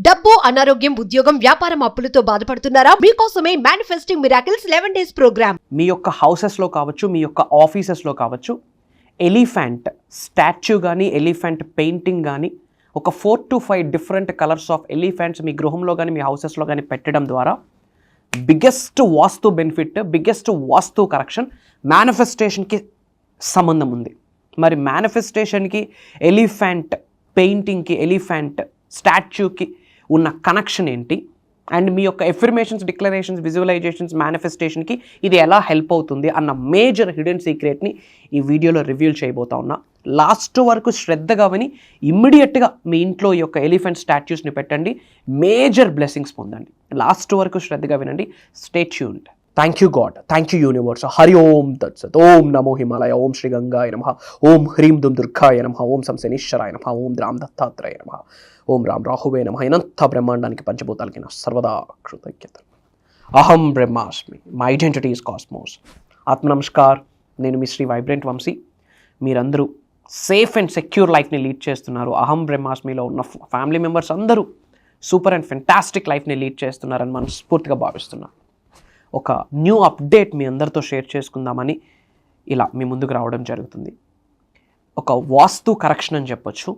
డబ్బు, అనారోగ్యం, ఉద్యోగం, వ్యాపారం, అప్పులతో బాధపడుతున్నారా? మీకోసమే మేనిఫెస్టింగ్ మిరాకిల్స్ 11 days ప్రోగ్రామ్. మీ యొక్క హౌసెస్లో కావచ్చు, మీ యొక్క ఆఫీసెస్లో కావచ్చు, ఎలిఫెంట్ స్టాచ్యూ కానీ, ఎలిఫెంట్ పెయింటింగ్ కానీ, ఒక 4 to 5 different colours of elephants మీ గృహంలో కానీ, మీ హౌసెస్లో కానీ పెట్టడం ద్వారా biggest vastu benefit, biggest vastu correction, మేనిఫెస్టేషన్కి సంబంధం ఉంది. మరి మేనిఫెస్టేషన్కి, ఎలిఫెంట్ పెయింటింగ్కి, ఎలిఫెంట్ స్టాచ్యూకి ఉన్న కనెక్షన్ ఏంటి, అండ్ మీ యొక్క ఎఫర్మేషన్స్, డిక్లరేషన్స్, విజువలైజేషన్స్, మేనిఫెస్టేషన్కి ఇది ఎలా హెల్ప్ అవుతుంది అన్న మేజర్ హిడెన్ సీక్రెట్ని ఈ వీడియోలో రివీల్ చేయబోతా ఉన్నా. లాస్ట్ వరకు శ్రద్ధగా విని ఇమ్మీడియట్గా మీ ఇంట్లో ఈ యొక్క ఎలిఫెంట్ స్టాచ్యూస్ని పెట్టండి, మేజర్ బ్లెస్సింగ్స్ పొందండి. లాస్ట్ వరకు శ్రద్ధగా వినండి. Stay tuned. Thank you God, thank you universe. Hari Om తత్సత్. ఓం నమో హిమాలయ, ఓం శ్రీ గంగాయ నమః, ఓం హ్రీం దుం దుర్గాయ నమః, ఓం సం శనీశ్వరాయ నమః, ఓం రామ్ దత్తాత్రేయ నమః, ఓం రామ్ రాహువే నమః. ఇనంత బ్రహ్మాండానికి, పంచభూతాలకి నా సర్వదా కృతజ్ఞతలు. అహం బ్రహ్మాస్మి, మై ఐడెంటిటీ ఈజ్ కాస్మోస్. ఆత్మ నమస్కార్, నేను మీ శ్రీ వైబ్రెంట్ వంశీ. మీరందరూ సేఫ్ అండ్ సెక్యూర్ లైఫ్ని లీడ్ చేస్తున్నారు. అహం బ్రహ్మాస్మిలో ఉన్న ఫ్యామిలీ మెంబర్స్ అందరూ సూపర్ అండ్ ఫెంటాస్టిక్ లైఫ్ని లీడ్ చేస్తున్నారని మనస్ఫూర్తిగా భావిస్తున్నాను. ఒక న్యూ అప్డేట్ మీ అందరితో షేర్ చేసుకుందామని ఇలా మీ ముందుకు రావడం జరుగుతుంది. ఒక వాస్తు కరెక్షన్ అని చెప్పొచ్చు.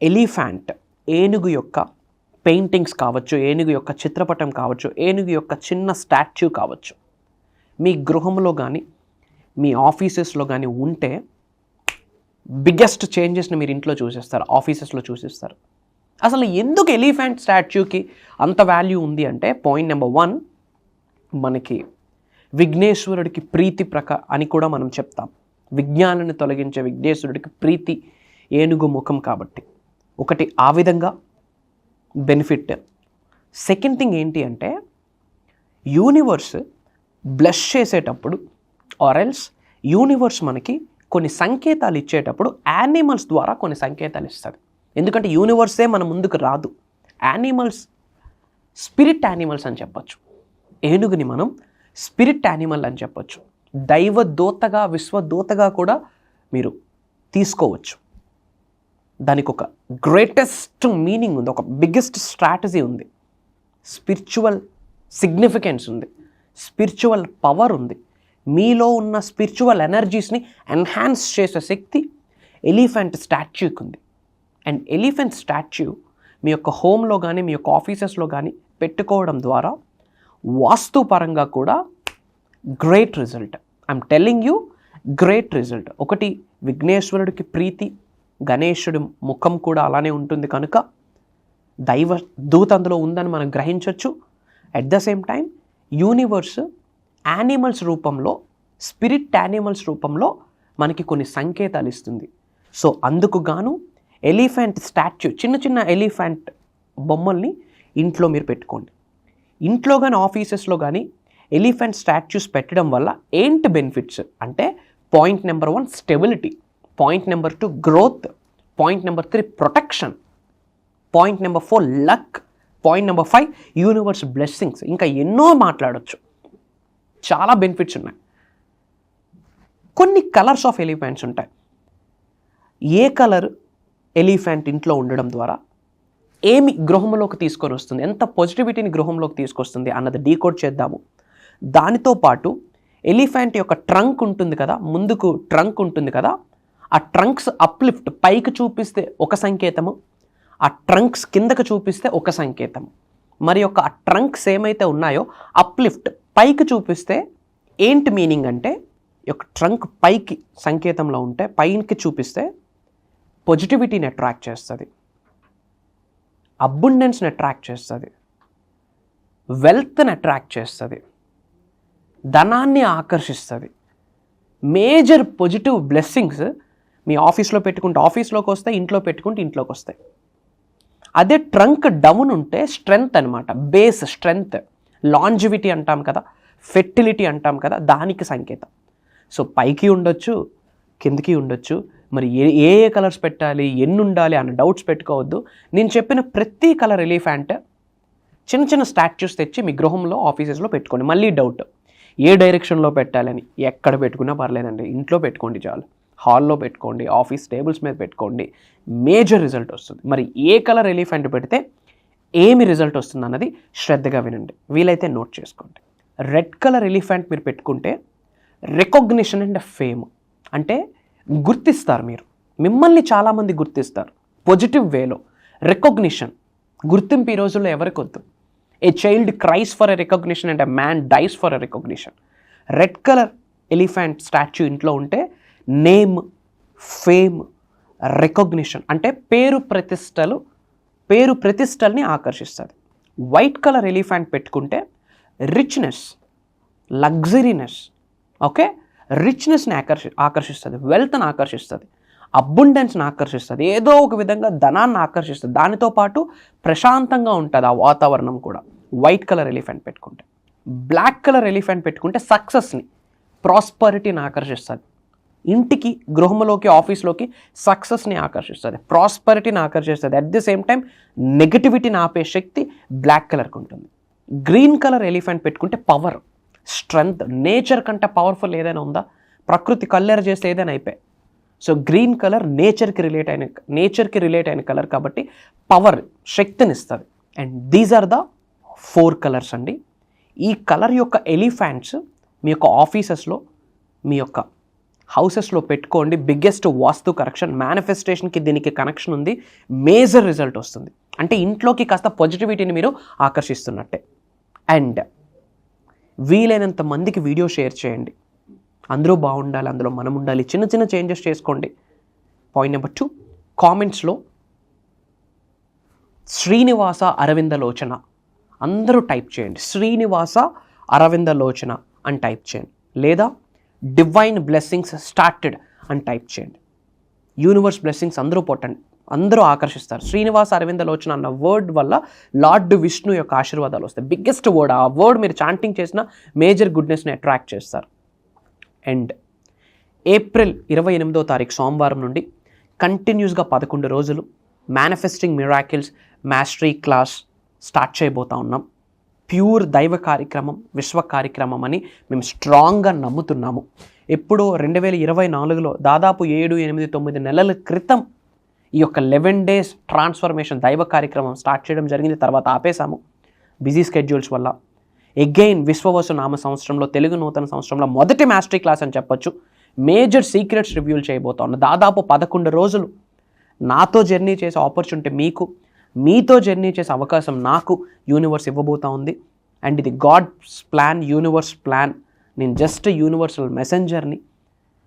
ఎలిఫెంట్, ఏనుగు యొక్క పెయింటింగ్స్ కావచ్చు, ఏనుగు యొక్క చిత్రపటం కావచ్చు, ఏనుగు యొక్క చిన్న స్టాచ్యూ కావచ్చు, మీ గృహంలో కానీ, మీ ఆఫీసెస్లో కానీ ఉంటే బిగ్గెస్ట్ చేంజెస్ని మీరు ఇంట్లో చూసేస్తారు, ఆఫీసెస్లో చూసేస్తారు. అసలు ఎందుకు ఎలిఫెంట్ స్టాచ్యూకి అంత వాల్యూ ఉంది అంటే, పాయింట్ నెంబర్ 1, మనకి విఘ్నేశ్వరుడికి ప్రీతి అని కూడా మనం చెప్తాం. విజ్ఞానాన్ని తొలగించే విఘ్నేశ్వరుడికి ప్రీతి ఏనుగు ముఖం కాబట్టి ఒకటి ఆ విధంగా బెనిఫిట్. సెకండ్ థింగ్ ఏంటి అంటే, యూనివర్స్ బ్లెస్ చేసేటప్పుడు ఆర్ఎల్స్ యూనివర్స్ మనకి కొన్ని సంకేతాలు ఇచ్చేటప్పుడు యానిమల్స్ ద్వారా కొన్ని సంకేతాలు ఇస్తుంది. ఎందుకంటే యూనివర్సే మన ముందుకు రాదు. యానిమల్స్ స్పిరిట్ యానిమల్స్ అని చెప్పచ్చు. ఏనుగుని మనం స్పిరిట్ యానిమల్ అని చెప్పచ్చు. దైవదూతగా, విశ్వదూతగా కూడా మీరు తీసుకోవచ్చు. దానికి ఒక గ్రేటెస్ట్ మీనింగ్ ఉంది, ఒక బిగ్గెస్ట్ స్ట్రాటజీ ఉంది, స్పిరిచువల్ సిగ్నిఫికెన్స్ ఉంది, స్పిరిచువల్ పవర్ ఉంది. మీలో ఉన్న స్పిరిచువల్ ఎనర్జీస్ని ఎన్హాన్స్ చేసే శక్తి ఎలిఫెంట్ స్టాచ్యూకి ఉంది. అండ్ ఎలిఫెంట్ స్టాచ్యూ మీ యొక్క హోమ్లో కానీ, మీ యొక్క ఆఫీసెస్లో కానీ పెట్టుకోవడం ద్వారా వాస్తుపరంగా కూడా great result. I'm telling you, great result. ఒకటి, విఘ్నేశ్వరుడికి ప్రీతి, గణేశుడి ముఖం కూడా అలానే ఉంటుంది కనుక దైవ దూత అందులో ఉందని మనం గ్రహించవచ్చు. At the same time universe animals రూపంలో, స్పిరిట్ యానిమల్స్ రూపంలో మనకి కొన్ని సంకేతాలు ఇస్తుంది. సో అందుకు గాను ఎలిఫెంట్ స్టాచ్యూ, చిన్న చిన్న ఎలిఫెంట్ బొమ్మల్ని ఇంట్లో మీరు పెట్టుకోండి. ఇంట్లో కానీ, ఆఫీసెస్లో కానీ ఎలిఫెంట్ స్టాచ్యూస్ పెట్టడం వల్ల ఏంటి బెనిఫిట్స్ అంటే, point number 1 stability, point number 2 growth, point number 3 protection, point number 4 luck, point number 5 universe blessings. ఇంకా ఎన్నో మాట్లాడవచ్చు, చాలా బెనిఫిట్స్ ఉన్నాయి. కొన్ని కలర్స్ ఆఫ్ ఎలిఫెంట్స్ ఉంటాయి. ఏ కలర్ ఎలిఫెంట్ ఇంట్లో ఉండడం ద్వారా ఏమి గృహంలోకి తీసుకొని వస్తుంది, ఎంత పాజిటివిటీని గృహంలోకి తీసుకొస్తుంది అన్నది డీకోడ్ చేద్దాము. దానితో పాటు ఎలిఫెంట్ యొక్క ట్రంక్ ఉంటుంది కదా, ముందుకు ట్రంక్ ఉంటుంది కదా, ఆ ట్రంక్స్ అప్లిఫ్ట్ పైకి చూపిస్తే ఒక సంకేతము, ఆ ట్రంక్స్ కిందకు చూపిస్తే ఒక సంకేతము. మరి యొక్క ఆ ట్రంక్స్ ఏమైతే ఉన్నాయో అప్లిఫ్ట్ పైకి చూపిస్తే ఏంటి మీనింగ్ అంటే, యొక్క ట్రంక్ పైకి సంకేతంలో ఉంటే, పైకి చూపిస్తే పాజిటివిటీని అట్రాక్ట్ చేస్తుంది, అబుండెన్స్ని అట్రాక్ట్ చేస్తుంది, వెల్త్ని అట్రాక్ట్ చేస్తుంది, ధనాన్ని ఆకర్షిస్తుంది. మేజర్ పాజిటివ్ బ్లెస్సింగ్స్ మీ ఆఫీస్లో పెట్టుకుంటే ఆఫీస్లోకి వస్తాయి, ఇంట్లో పెట్టుకుంటే ఇంట్లోకి వస్తాయి. అదే ట్రంక్ డౌన్ ఉంటే స్ట్రెంగ్త్ అనమాట, బేస్ స్ట్రెంగ్త్, లాంజివిటీ అంటాం కదా, ఫెర్టిలిటీ అంటాం కదా, దానికి సంకేతం. సో పైకి ఉండొచ్చు, కిందకి ఉండొచ్చు. మరి ఏ కలర్స్ పెట్టాలి, ఎన్ని ఉండాలి అన్న డౌట్స్ పెట్టుకోవద్దు. నేను చెప్పిన ప్రతి కలర్ ఎలిఫెంట్ చిన్న చిన్న స్టాచ్యూస్ తెచ్చి మీ గృహంలో, ఆఫీసెస్లో పెట్టుకోండి. మళ్ళీ డౌట్, ఏ డైరెక్షన్లో పెట్టాలని, ఎక్కడ పెట్టుకున్నా పర్లేదండి, ఇంట్లో పెట్టుకోండి చాలు. హాల్లో పెట్టుకోండి, ఆఫీస్ టేబుల్స్ మీద పెట్టుకోండి, మేజర్ రిజల్ట్ వస్తుంది. మరి ఏ కలర్ ఎలిఫెంట్ పెడితే ఏమి రిజల్ట్ వస్తుంది అన్నది శ్రద్ధగా వినండి, వీలైతే నోట్ చేసుకోండి. రెడ్ కలర్ ఎలిఫెంట్ మీరు పెట్టుకుంటే రికగ్నిషన్ అండ్ ఫేమ్, అంటే గుర్తిస్తారు, మిమ్మల్ని చాలామంది గుర్తిస్తారు పాజిటివ్ వేలో. రికగ్నిషన్, గుర్తింపు ఈ రోజుల్లో ఎవరికి వద్దు. A child cries for a recognition and a man dies for a recognition. Red colour elephant statue ఇంట్లో ఉంటే నేమ్, ఫేమ్, రికగ్నిషన్, అంటే పేరు ప్రతిష్టల్ని ఆకర్షిస్తుంది. వైట్ కలర్ ఎలిఫెంట్ పెట్టుకుంటే రిచ్నెస్, లగ్జరీనెస్, ఓకే, రిచ్నెస్ని ఆకర్షిస్తుంది, వెల్త్ని ఆకర్షిస్తుంది, అబుండెన్స్ని ఆకర్షిస్తుంది, ఏదో ఒక విధంగా ధనాన్ని ఆకర్షిస్తుంది. దానితో పాటు ప్రశాంతంగా ఉంటుంది ఆ వాతావరణం కూడా వైట్ కలర్ ఎలిఫెంట్ పెట్టుకుంటే. బ్లాక్ కలర్ ఎలిఫెంట్ పెట్టుకుంటే సక్సెస్ని, ప్రాస్పరిటీని ఆకర్షిస్తుంది. ఇంటికి, గృహంలోకి, ఆఫీస్లోకి సక్సెస్ని ఆకర్షిస్తుంది, ప్రాస్పరిటీని ఆకర్షిస్తుంది. అట్ ది సేమ్ టైం నెగటివిటీని ఆపే శక్తి బ్లాక్ కలర్కి ఉంటుంది. గ్రీన్ కలర్ ఎలిఫెంట్ పెట్టుకుంటే పవర్, స్ట్రెంగ్త్, నేచర్ కంటే పవర్ఫుల్ ఏదైనా ఉందా? ప్రకృతి కల్లెర చేస్తే ఏదైనా అయిపోయి. సో గ్రీన్ కలర్ నేచర్కి రిలేట్ అయిన కలర్ కాబట్టి పవర్, శక్తిని ఇస్తుంది. And these are the 4 colours అండి. ఈ కలర్ యొక్క ఎలిఫెంట్స్ మీ యొక్క ఆఫీసెస్లో, మీ యొక్క హౌసెస్లో పెట్టుకోండి. బిగ్గెస్ట్ వాస్తు కరెక్షన్, మేనిఫెస్టేషన్కి దీనికి కనెక్షన్ ఉంది, మేజర్ రిజల్ట్ వస్తుంది. అంటే ఇంట్లోకి కాస్త పాజిటివిటీని మీరు ఆకర్షిస్తున్నట్టే. అండ్ వీలైనంత మందికి వీడియో షేర్ చేయండి, అందరూ బాగుండాలి, అందులో మనం ఉండాలి. చిన్న చిన్న చేంజెస్ చేసుకోండి. పాయింట్ నెంబర్ 2, కామెంట్స్లో శ్రీనివాస అరవిందలోచన అందరూ టైప్ చేయండి. శ్రీనివాస అరవిందలోచన అని టైప్ చేయండి, లేదా డివైన్ బ్లెస్సింగ్స్ స్టార్టెడ్ అని టైప్ చేయండి. యూనివర్స్ బ్లెస్సింగ్స్ అందరూ ఆకర్షిస్తారు. శ్రీనివాస అరవిందలోచన అన్న వర్డ్ వల్ల లార్డ్ విష్ణు యొక్క ఆశీర్వాదాలు వస్తాయి. బిగ్గెస్ట్ వర్డ్, ఆ వర్డ్ మీరు చాంటింగ్ చేసిన మేజర్ గుడ్నెస్ని అట్రాక్ట్ చేస్తారు. అండ్ ఏప్రిల్ 28వ తారీఖు సోమవారం నుండి కంటిన్యూస్గా 11 రోజులు manifesting miracles mastery class start చేయబోతా ఉన్నాం. ప్యూర్ దైవ కార్యక్రమం, విశ్వ కార్యక్రమం అని మేము స్ట్రాంగ్గా నమ్ముతున్నాము. ఎప్పుడో 2024లో దాదాపు 7, 8, 9 నెలల క్రితం ఈ యొక్క 11 days ట్రాన్స్ఫర్మేషన్ దైవ కార్యక్రమం స్టార్ట్ చేయడం జరిగింది. తర్వాత ఆపేశాము బిజీ స్కెడ్యూల్స్ వల్ల. అగైన్ విశ్వవసు నామ సంవత్సరంలో, తెలుగు నూతన సంవత్సరంలో మొదటి మాస్టరీ క్లాస్ అని చెప్పొచ్చు. మేజర్ సీక్రెట్స్ రివ్యూల్ చేయబోతా ఉన్నా. దాదాపు 11 రోజులు నాతో జర్నీ చేసే ఆపర్చునిటీ మీకు, మీతో జర్నీ చేసే అవకాశం నాకు యూనివర్స్ ఇవ్వబోతా ఉంది. అండ్ ఇది గాడ్స్ ప్లాన్, యూనివర్స్ ప్లాన్. నేను జస్ట్ యూనివర్సల్ మెసెంజర్ని.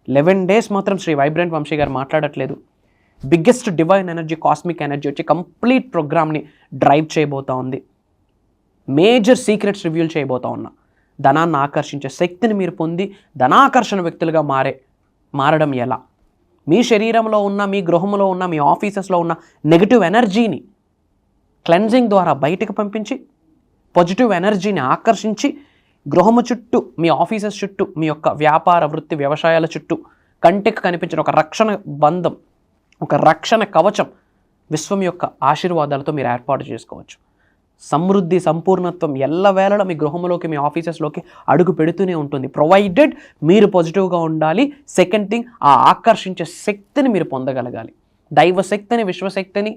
11 days మాత్రం శ్రీ వైబ్రెంట్ వంశీ గారు మాట్లాడట్లేదు. Biggest divine energy, cosmic energy వచ్చి కంప్లీట్ ప్రోగ్రామ్ని డ్రైవ్ చేయబోతా ఉంది. మేజర్ సీక్రెట్స్ రివ్యూల్ చేయబోతా ఉన్నా. ధనాన్ని ఆకర్షించే శక్తిని మీరు పొంది ధనాకర్షణ వ్యక్తులుగా మారడం ఎలా? మీ శరీరంలో ఉన్న, మీ గృహంలో ఉన్న, మీ ఆఫీసెస్లో ఉన్న నెగిటివ్ ఎనర్జీని క్లెన్జింగ్ ద్వారా బయటకు పంపించి పాజిటివ్ ఎనర్జీని ఆకర్షించి గృహము చుట్టూ, మీ ఆఫీసెస్ చుట్టూ, మీ యొక్క వ్యాపార వృత్తి వ్యవసాయాల చుట్టూ కంటికి కనిపించిన ఒక రక్షణ బంధం, ఒక రక్షణ కవచం విశ్వం యొక్క ఆశీర్వాదాలతో మీరు ఏర్పాటు చేసుకోవచ్చు. సమృద్ధి, సంపూర్ణత్వం ఎల్లవేళలా మీ గృహంలోకి, మీ ఆఫీసెస్లోకి అడుగు పెడుతూనే ఉంటుంది, ప్రొవైడెడ్ మీరు పాజిటివ్గా ఉండాలి. సెకండ్ థింగ్, ఆ ఆకర్షించే శక్తిని మీరు పొందగలగాలి. దైవశక్తిని, విశ్వశక్తిని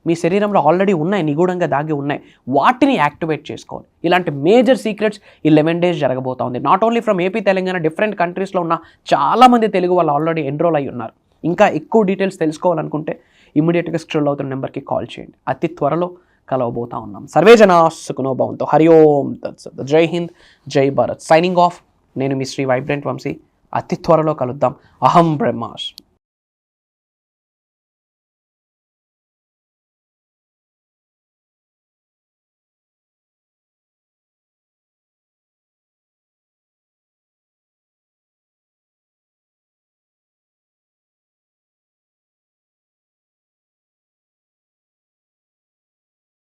మీ శరీరంలో ఆల్రెడీ ఉన్నాయి, నిగూఢంగా దాగి ఉన్నాయి. వాటిని యాక్టివేట్ చేసుకోవాలి. ఇలాంటి మేజర్ సీక్రెట్స్ ఈ 11 days జరగబోతా ఉంది. Not only from AP, Telangana, different కంట్రీస్లో ఉన్న చాలామంది తెలుగు వాళ్ళు ఆల్రెడీ ఎన్రోల్ అయ్యి ఉన్నారు. ఇంకా ఎక్కువ డీటెయిల్స్ తెలుసుకోవాలనుకుంటే ఇమ్మీడియట్గా స్క్రోల్ అవుతున్న నెంబర్కి కాల్ చేయండి. అతి త్వరలో కలవబోతా ఉన్నాం. సర్వే జనా సుఖినో భవంతు. హరి ఓం తత్సత్. జై హింద్, జై భారత్. Signing off. నేను మీ శ్రీ వైబ్రెంట్ వంశీ. అతి త్వరలో కలుద్దాం. అహం బ్రహ్మాస్మి.